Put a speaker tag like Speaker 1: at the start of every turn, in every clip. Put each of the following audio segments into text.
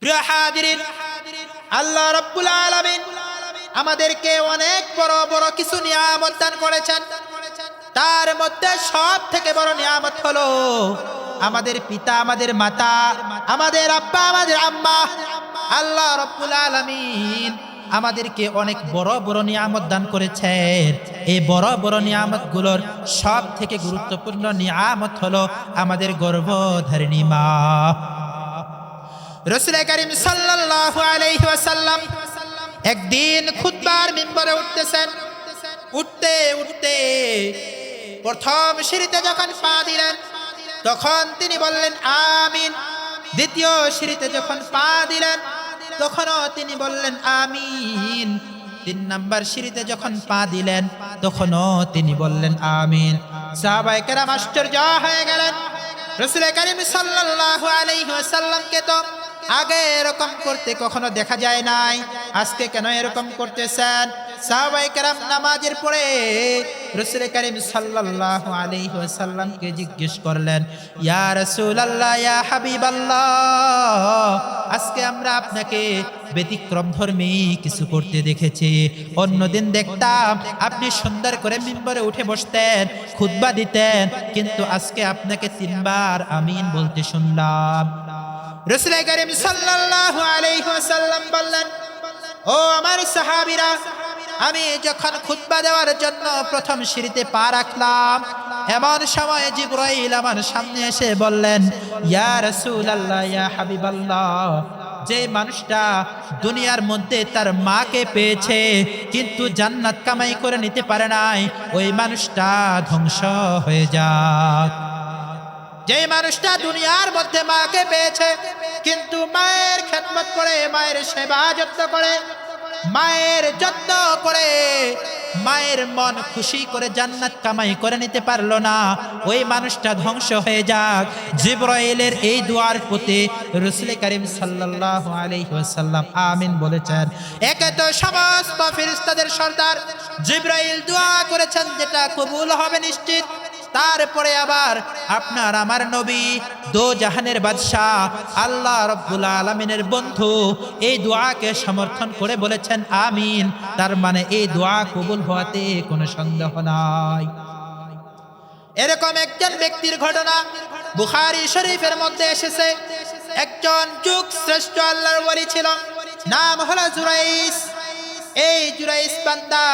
Speaker 1: প্রিয় হাজিরিন, আল্লাহ রাব্বুল আলামিন আমাদেরকে অনেক বড় বড় কিছু নিয়ামত দান করেছেন। তার মধ্যে সব থেকে বড় নিয়ামত হলো আমাদের পিতা, আমাদের মাতা, আমাদের আব্বা, আমাদের আম্মা। আল্লাহ রাব্বুল আলামিন আমাদেরকে অনেক বড় বড় নিয়ামত দান করেছেন। এই বড় বড় নিয়ামতগুলোর সব থেকে গুরুত্বপূর্ণ নিয়ামত হলো আমাদের গর্ভধারিণী মা। রাসূল করিম সাল্লাল্লাহু আলাইহি ওয়াসাল্লাম একদিন খুতবার মিম্বরে উঠতেছেন। উঠতে উঠতে প্রথম সিঁড়িতে যখন পা দিলেন তখন তিনি বললেন আমিন। দ্বিতীয় সিঁড়িতে যখন পা দিলেন তখনও তিনি বললেন আমিন। ৩ নাম্বার সিঁড়িতে যখন পা দিলেন তখনও তিনি বললেন আমিন। সাহাবায়ে কেরাম আশ্চর্য হয়ে গেলেন। রাসূল করিম সাল্লাল্লাহু আলাইহি ওয়াসাল্লামকে তো আগে এরকম করতে কখনো দেখা যায় নাই, আজকে কেন এরকম করতেছেন? সাহাবায়ে কেরাম নামাজের পরে রাসূল করিম সাল্লাল্লাহু আলাইহি ওয়াসাল্লামকে জিজ্ঞেস করলেন, ইয়া রাসূলুল্লাহ, ইয়া হাবিবাল্লাহ, আজকে আমরা আপনাকে ব্যতিক্রমধর্মী কিছু করতে দেখেছি। অন্যদিন দেখতাম আপনি সুন্দর করে মিম্বরে উঠে বসতেন, খুতবা দিতেন, কিন্তু আজকে আপনাকে ৩ বার আমিন বলতে শুনলাম। রাসূল করিম সাল্লাল্লাহু আলাইহি ওয়াসাল্লাম বললেন, ও আমার সাহাবীরা, আমি যখন খুতবা দেওয়ার জন্য প্রথম সিঁড়িতে পা রাখলাম এমন সময় জিবরাইল আমার সামনে এসে বললেন, ইয়া রাসূলুল্লাহ, ইয়া হাবিবাল্লাহ, যে মানুষটা দুনিয়ার মধ্যে তার মাকে পেয়েছে কিন্তু জান্নাত কামাই করে নিতে পারে নাই, ওই মানুষটা ধ্বংস হয়ে যাক। যে মানুষটা দুনিয়ার মধ্যে মাকে পেয়েছে কিন্তু মায়ের খেদমত করে, মায়ের সেবা যত্ন করে, মায়ের যত্ন করে, মায়ের মন খুশি করে জান্নাত কামাই করে নিতে পারলো না, ওই মানুষটা ধ্বংস হয়ে যাক। জিবরাইলের এই দুয়ার প্রতি রাসূল করিম সাল্লাল্লাহু আলাইহি ওয়াসাল্লাম আমিন বলেছেন। একে তো সমস্ত ফেরেশতাদের সরদার জিবরাইল দোয়া করেছেন যেটা কবুল হবে নিশ্চিত। তারপরে আবার আপনার আমার নবী, দো জাহানের বাদশাহ আল্লাহ রাব্বুল আলামিনের বন্ধু এই দোয়াকে সমর্থন করে বলেছেন আমিন। তার মানে এই দোয়া কবুল হওয়াতে কোনো সন্দেহ নাই। এরকম একজন ব্যক্তির ঘটনা বুখারী শরীফের মধ্যে এসেছে। একজন যুগ শ্রেষ্ঠ আল্লাহর ওলি ছিল, নাম হলো জুরাইস। এই জুরাইস বান্দা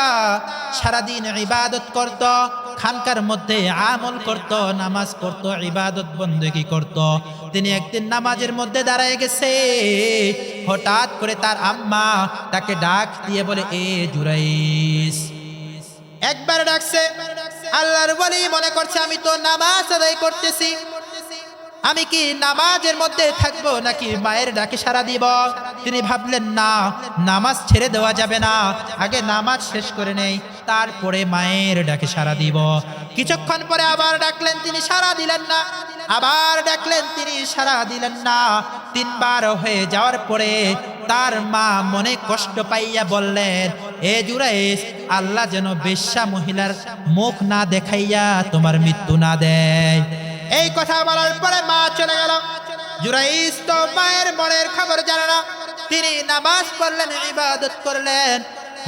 Speaker 1: সারাদিন ইবাদত করত, খানকার মধ্যে আমল করত, নামাজ পড়ত, ইবাদত বন্দেগী করত। তিনি একদিন নামাজের মধ্যে দাঁড়ায় গেছে, হঠাৎ করে তার আম্মা তাকে ডাক দিয়ে বলে, এ জুরাইস। একবার ডাকছে, আল্লাহর ওলি মনে করছে আমি তো নামাজ আদায় করতেছি, আমি কি নামাজের মধ্যে থাকবো নাকি মায়ের ডাকে সাড়া দিব? তিনি ভাবলেন না, নামাজ ছেড়ে দেওয়া যাবে না, আগে নামাজ শেষ করে নেই, তারপরে মায়ের ডাকে সাড়া দিব। কিছুক্ষণ পরে আবার ডাকলেন, তিনি সাড়া দিলেন না। আবার ডাকলেন, তিনি সাড়া দিলেন না। ৩ বার হয়ে যাওয়ার পরে তার মা মনে কষ্ট পাইয়া বললেন, এ জুরাইস, আল্লাহ যেন বেশ্যা মহিলার মুখ না দেখাইয়া তোমার মৃত্যু না দেয়। এই কথা বলার পরে মা চলে গেল। জুরাইস তো মায়ের মনের খবর জানে না। তিনি নামাজ পড়লেন, ইবাদত করলেন।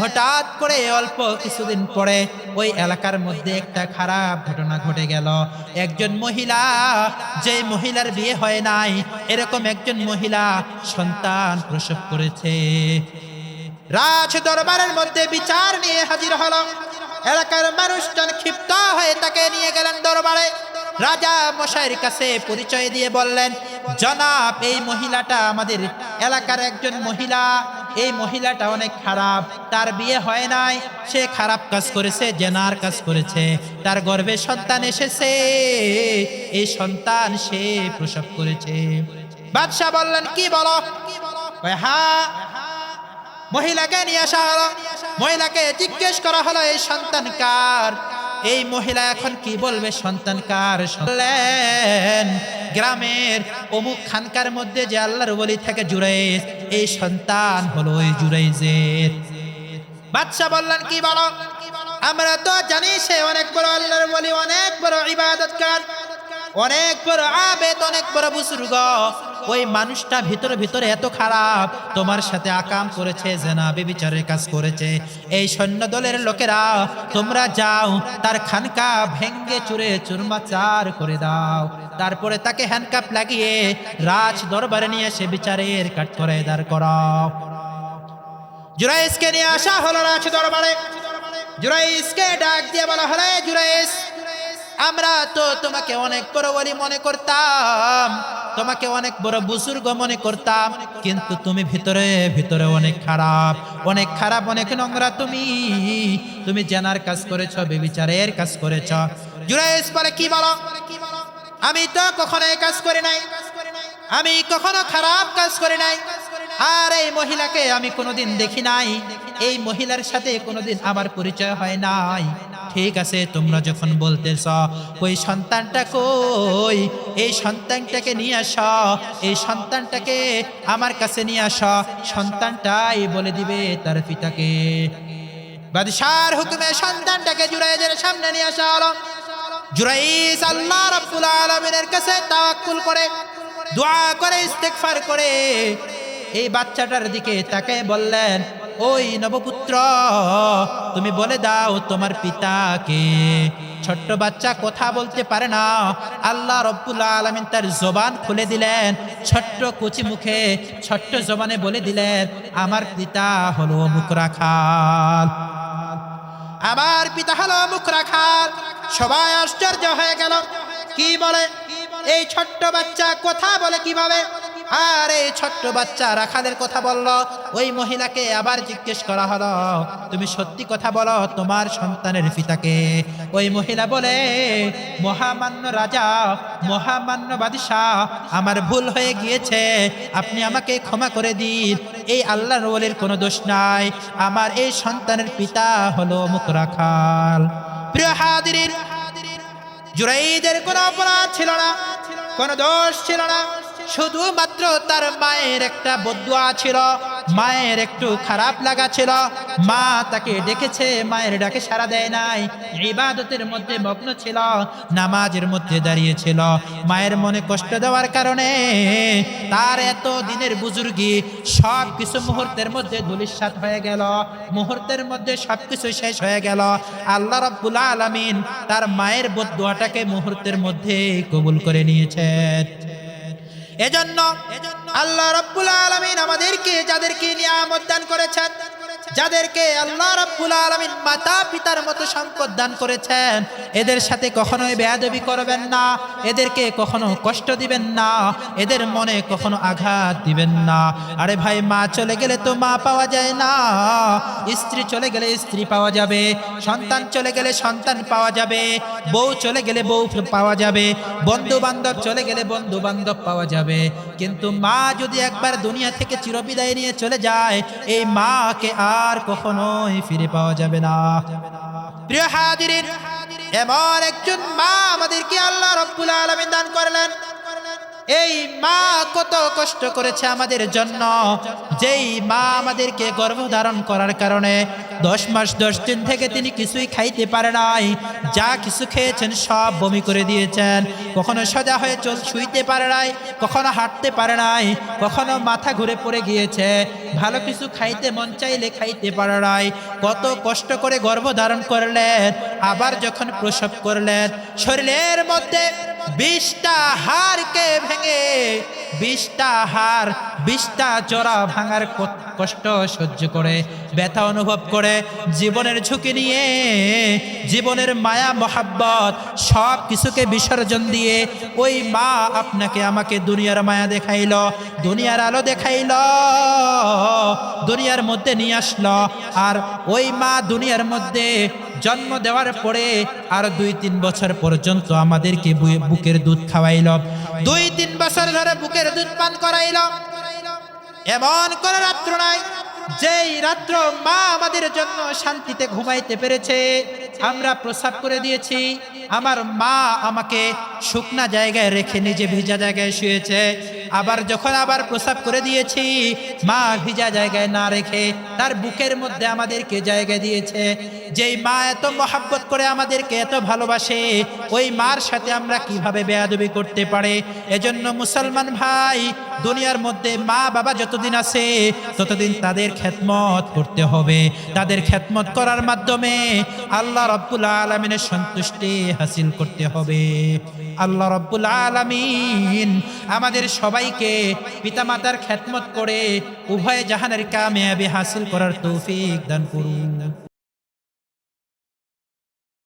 Speaker 1: হঠাৎ করে অল্প কিছুদিন পরে ওই এলাকার মধ্যে একটা খারাপ ঘটনা ঘটে গেল। একজন মহিলা, যে মহিলার বিয়ে হয় নাই, এরকম একজন মহিলা সন্তান প্রসব করেছে। রাজ দরবারের মধ্যে বিচার নিয়ে হাজির হলো। এলাকার মানুষজন ক্ষিপ্ত হয়ে তাকে নিয়ে গেলেন দরবারে। রাজা মশাইয়ের কাছে পরিচয় দিয়ে বললেন, জনাব, এই মহিলাটা আমাদের এলাকার একজন মহিলা, এই মহিলাটা অনেক খারাপ, তার বিয়ে হয় নাই, সে খারাপ কাজ করেছে, জেনার কাজ করেছে, তার গর্ভে সন্তান এসেছে, এই সন্তান সে প্রসব করেছে। বাদশা বললেন, কি বলো? হ্যাঁ। মহিলাকে নিয়ে আসা হলো। মহিলাকে জিজ্ঞেস করা হলো, এই সন্তান কার? এই মহিলা এখন কি বলবে সন্তান কার? বললেন, গ্রামের অমুক খানকার মধ্যে যে আল্লাহর ওলি থাকে জুরাইস, এই সন্তান হলো ওই জুরাইসের। বাদশা বললেন, কি বলো? আমরা তো জানি সে অনেক বড় আল্লাহর ওলি, অনেক বড় ইবাদতকার, অনেক বড় আবেদ, অনেক বড় বুজুর্গ। ওই মানুষটা ভিতরে ভিতরে এত খারাপ, তোমার সাথে আকাম করেছে, জেনা ব্যভিচারের কাজ করেছে। এই সৈন্য দলের লোকেরা তোমরা যাও, তার খানকা ভেঙ্গে চুরে চুরমাচার করে দাও, তারপরে তাকে হ্যান্ডকাপ লাগিয়ে রাজ দরবারে নিয়ে এসে বিচারের কাঠগড়ায় দাঁড় করাও। জুরাইসকে নিয়ে আসা হলো রাজ দরবারে। জুরাইসকে ডাক দিয়ে বলা হলো, জুরাইস, আমরা তো তোমাকে অনেক বড় ওলি মনে করতাম, তোমাকে অনেক বড় বুজুর্গ মনে করতাম, কিন্তু তুমি ভিতরে ভিতরে অনেক খারাপ, অনেক খারাপ, অনেক নোংরা। তুমি জেনার কাজ করেছ, ব্যভিচারের কাজ করেছ। জুরাইস বলে, কি বলো? আমি তো কখনো এই কাজ করি নাই, আমি কখনো খারাপ কাজ করি নাই, আর এই মহিলাকে আমি কোনোদিন দেখি নাই, এই মহিলার সাথে কোনোদিন আমার পরিচয় হয় নাই। ঠিক আছে, তোমরা যখন বলতেছ, ওই সন্তানটা কই? এই সন্তানটাকে নিয়ে আস, এই সন্তানটাকে আমার কাছে নিয়ে আস, সন্তানটাই বলে দিবে তার পিতাকে। বাদশার হুকুমে সন্তানটাকে জুরাইজের সামনে নিয়ে আসা হলো। জুরাইজ আল্লাহ রাব্বুল আলামিনের কাছে তাওয়াক্কুল করে, দোয়া করে, ইস্তেগফার করে এই বাচ্চাটার দিকে তাকায় বললেন, ওই নবপুত্র, তুমি বলে দাও তোমার পিতাকে। ছোট্ট বাচ্চা কথা বলতে পারে না, আল্লাহ রাব্বুল আলামিন তার জবান খুলে দিলেন, ছোট্ট কুচি মুখে ছোট্ট জবানে বলে দিলেন, আমার পিতা হলো মুখ রাখাল, আমার পিতা হলো মুখ রাখাল। সবাই আশ্চর্য হয়ে গেল, কি বলে? এই ছোট্ট বাচ্চা কথা বলে কিভাবে? আর এই ছোট্ট বাচ্চা রাখালের কথা বলল। ওই মহিলাকে আবার জিজ্ঞেস করা হলো, তুমি সত্যি কথা বলো, তোমার সন্তানের পিতাকে? ওই মহিলা বলে, মহামান্য রাজা, মহামান্য বাদশাহ, আমার ভুল হয়ে গিয়েছে, আপনি আমাকে ক্ষমা করে দিন, এই আল্লাহর ওলির কোনো দোষ নাই, আমার এই সন্তানের পিতা হলো মুখ রাখাল। প্রিয় হাজিরিন, জুরাইজের কোনো অপরাধ ছিল না, কোনো দোষ ছিল না, শুধুমাত্র তার মায়ের একটা বদদুয়া ছিল, মায়ের একটু খারাপ লাগা ছিল। মা তাকে ডেকেছে, মায়ের ডাকে সাড়া দেয় নাই, ইবাদতের মধ্যে মগ্ন ছিল, নামাজের মধ্যে দাঁড়িয়েছিল। মায়ের মনে কষ্ট দেওয়ার কারণে তার এত দিনের বুজুর্গি সব কিছু মুহূর্তের মধ্যে ধূলিসাৎ হয়ে গেল, মুহূর্তের মধ্যে সবকিছু শেষ হয়ে গেল। আল্লাহ রাব্বুল আলামিন তার মায়ের বদদুয়াটাকে মুহূর্তের মধ্যে কবুল করে নিয়েছেন। এজন্য আল্লাহ রাব্বুল আলামিন আমাদেরকে যাদেরকে নিয়ামত দান করেছেন, যাদেরকে আল্লাহ রাব্বুল আলামিন মাতা পিতার মতো সম্পদ দান করেছেন, এদের সাথে কখনোই বেয়াদবি করবেন না, এদেরকে কখনো কষ্ট দিবেন না, এদের মনে কখনো আঘাত দিবেন না। আরে ভাই, মা চলে গেলে তো মা পাওয়া যায় না, স্ত্রী চলে গেলে স্ত্রী পাওয়া যাবে, সন্তান চলে গেলে সন্তান পাওয়া যাবে, বউ চলে গেলে বউ পাওয়া যাবে, বন্ধু বান্ধব চলে গেলে বন্ধু বান্ধব পাওয়া যাবে, কিন্তু মা যদি একবার দুনিয়া থেকে চিরবিদায় নিয়ে চলে যায়, এই মাকে আর কখনোই ফিরে পাওয়া যাবে না। প্রিয় হাজিরিন, এমন একজন মা আমাদেরকে আল্লাহ রাব্বুল আলামিন দান করলেন। এই মা কত কষ্ট করেছে আমাদের জন্য, যেই মা আমাদেরকে গর্ভধারণ করার কারণে 10 মাস 10 দিন থেকে তিনি কিছুই খাইতে পারে নাই, যা কিছু খেয়েছেন সব বমি করে দিয়েছেন, কখনো সোজা হয়ে শুইতে পারে নাই, কখনো হাঁটতে পারে নাই, কখনো মাথা ঘুরে পড়ে গিয়েছে, ভালো কিছু খাইতে মন চাইলে খাইতে পারে নাই। কত কষ্ট করে গর্ভধারণ করলেন, আবার যখন প্রসব করলেন, শরীরের মধ্যে 20টা হাড়কে ভেঙে, 20টা হাড়, 20টা জোড়া ভাঙার কষ্ট সহ্য করে, ব্যথা অনুভব করে, জীবনের ঝুঁকি নিয়ে, জীবনের মায়া মহাব্বত সব কিছুকে বিসর্জন দিয়ে ওই মা আপনাকে আমাকে দুনিয়ার মায়া দেখাইল, দুনিয়ার আলো দেখাইল, দুনিয়ার মধ্যে নিয়ে আসলো। আর ওই মা দুনিয়ার মধ্যে জন্ম দেওয়ার পরে আর 2-3 বছর পর্যন্ত আমাদেরকে বুকের দুধ খাওয়াইল, 2-3 বছর ধরে বুকের দুধ পান করাইল। এমন কোন রাত্র নাই যেই রাত্র মা আমাদের জন্য শান্তিতে ঘুমাইতে পেরেছে। আমরা প্রস্রাব করে দিয়েছি, আমার মা আমাকে শুকনা জায়গায় রেখে নিজে ভিজা জায়গায় শুয়েছে, আবার যখন আবার প্রস্রাব করে দিয়েছি, মা ভিজা জায়গায় না রেখে তার বুকের মধ্যে আমাদেরকে জায়গা দিয়েছে। যেই মা এত মহাব্বত করে আমাদেরকে এত ভালোবাসে, ওই মার সাথে আমরা কিভাবে বেয়াদবি করতে পারে? এজন্য মুসলমান ভাই, দুনিয়ার মধ্যে মা বাবা যতদিন আছে ততদিন তাদের খেদমত করতে হবে। তাদের খেদমত করার মাধ্যমে আল্লাহ রাব্বুল আলামিনের সন্তুষ্টি হাসিল করতে হবে। আল্লাহ রাব্বুল আলামিন আমাদের সবাইকে পিতামাতার খেদমত করে উভয় জাহানের কামিয়াবি হাসিল করার তৌফিক দান করুন।